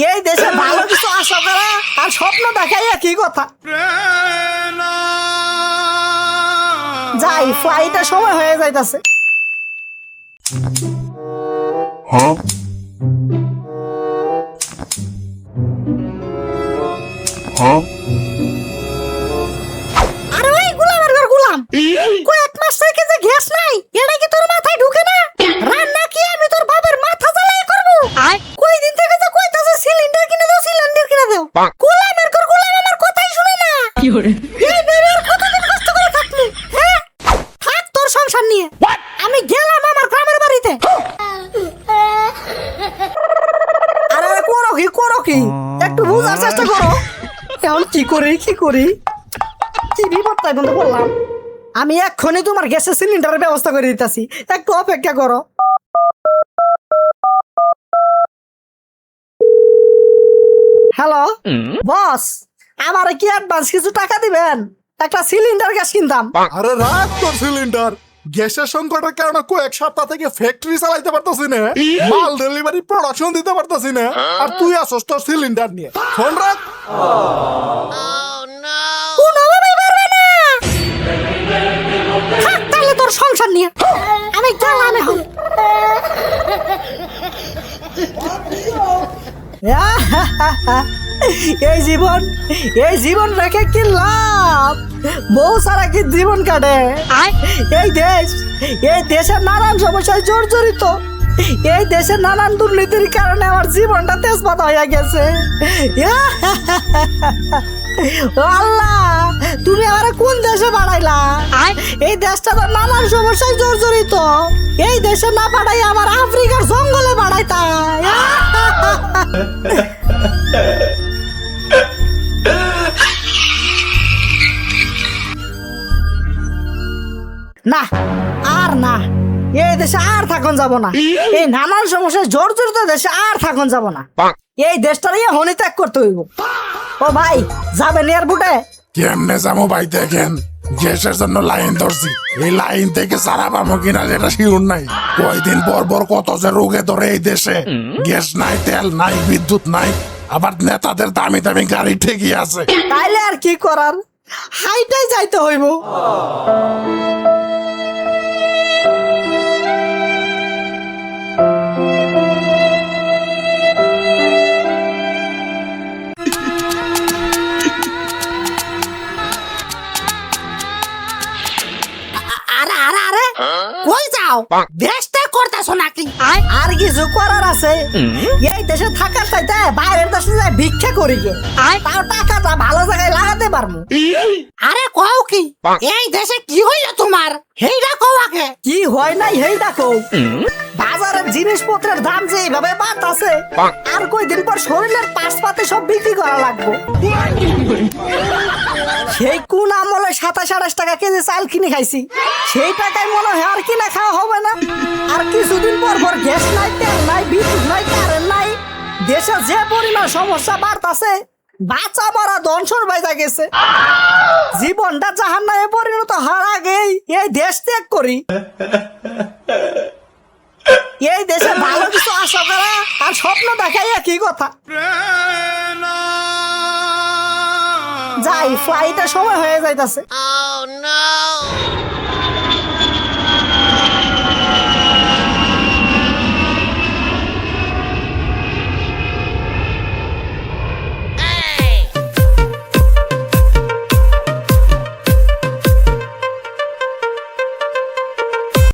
এই দেশে ভালো কিছু আশা করা আর স্বপ্ন দেখাই একই কথা। যাই, ফ্লাইটের সময় হয়ে যাইতাছে। আরে ওই গোলামের ঘর গোলাম, কয়েক মাস থেকে যে গ্যাস নাই, এটা কি তোর মাথায় ঢুকে না? রান্না কি আমি তোর বাবার মাথা জ্বালাই করবো? কই দিন থেকে যে কইতাছে সিলিন্ডার কিনে দাও, সিলিন্ডার কিনে দাও। গোলামের ঘর গোলাম আমার কথাই শুনে না। এই বেবের কতদিন কষ্ট করে থাকলি, হ্যাঁ? থাক তোর সংসার নিয়ে, আমি গেলাম আমার গ্রামের বাড়িতে। আরে করো কি একটু বুঝার চেষ্টা করো। এখন কি করি কি বিপদটাই বন্ধ করলাম। আমি এক্ষুনি তোমার গ্যাসের সিলিন্ডারের ব্যবস্থা করে দিতেছি, একটু অপেক্ষা করো। হ্যালো বস, আমারে কি অ্যাডভান্স কিছু টাকা দিবেন? একটা সিলিন্ডার গ্যাস কিনতাম। আরে রাখ তোর সিলিন্ডার, গ্যাসের সংকটের কারণে কয়েক সপ্তাহ থেকে ফ্যাক্টরি চালাইতে পারতাছি না, মাল ডেলিভারি প্রোডাকশন দিতে পারতাছি না, আর তুই আসছ তোর সিলিন্ডার নিয়ে। ফোন রাখ। কোনোভাবেই পারবে না। থাক তাহলে তোর সংসার নিয়ে, আমি গেলাম এখন। এই জীবন রেখে কি লাভ? বউ সারা কি জীবন কাটে? এই দেশের নানান সমস্যায় জর্জরিত। এই দেশের নানান দুর্নীতির কারণে আমার জীবনটা তেজপাতা হয়ে গেছে। আল্লাহ, তুমি আমার কোন দেশে পাঠাইলা? এই দেশটা তো নানান সমস্যায় জর্জরিত। এই দেশে না পাঠাই আমার আফ্রিকার জঙ্গলে পাঠাইতা। না আর না, এই দেশে আর থাকুন যাব না। এই নানান সমস্যায় জর্জরিত দেশে আর থাকুন যাব না। এই দেশটারই হনি ত্যাগ করতে হইব। ও ভাই, যাবেন এয়ারপোর্টে? কেমনে যাবো ভাই, দেখেন গ্যাসের জন্য লাইন ধরছি, এই লাইন থেকে সারা পাবো কিনা যেটা শিওর নাই। কয়দিন পর কত যে রোগে ধরে এই দেশে। গ্যাস নাই, তেল নাই, বিদ্যুৎ নাই, আবার নেতাদের দামি দামি গাড়ি ঠিকই আছে। তাইলে আর কি করার, হাইটাই যাইতে হইব। কই যাও? দেশটা করতেছো নাকি? আর কিছু করার আছে? এই দেশে থাকার চাইতে বাইরের দেশে যাই ভিক্ষা করি গে, তাও টাকাটা ভালো জায়গায় লাগাতে পারবো। আরে কও কি, এই দেশে কি হইলো তোমার? হেইডা কও আগে। কি হয় নাই হেইডা কও। বাজারের জিনিসপত্রের দাম যে এইভাবে বাড়তাছে, আর কয়দিন পর শরীরের পাশপাতে সব বিক্রি করা লাগবে। সেই কোন আমলে 27-28 টাকা কেজি চাল কিনে খাইছি, সেই টাকায় মনে হয় আর কিনা খাওয়া হবে না। আর কিছুদিন পর গ্যাস নাই, তেল নাই, বিদ্যুৎ নাই, কারেন্ট নাই। দেশে যে পরিমাণ সমস্যা বাড়তাছে, বাচ্চা মারা ধ্বংসর বাইজা গেছে। জীবনটা জাহান্নামে পরিণত হওয়ার আগেই এই দেশ ত্যাগ করি। এই দেশে ভালো কিছু আশা করা আর স্বপ্ন দেখাই একই কথা। যাই, ফ্লাইটের সময় হয়ে যাইতাছে।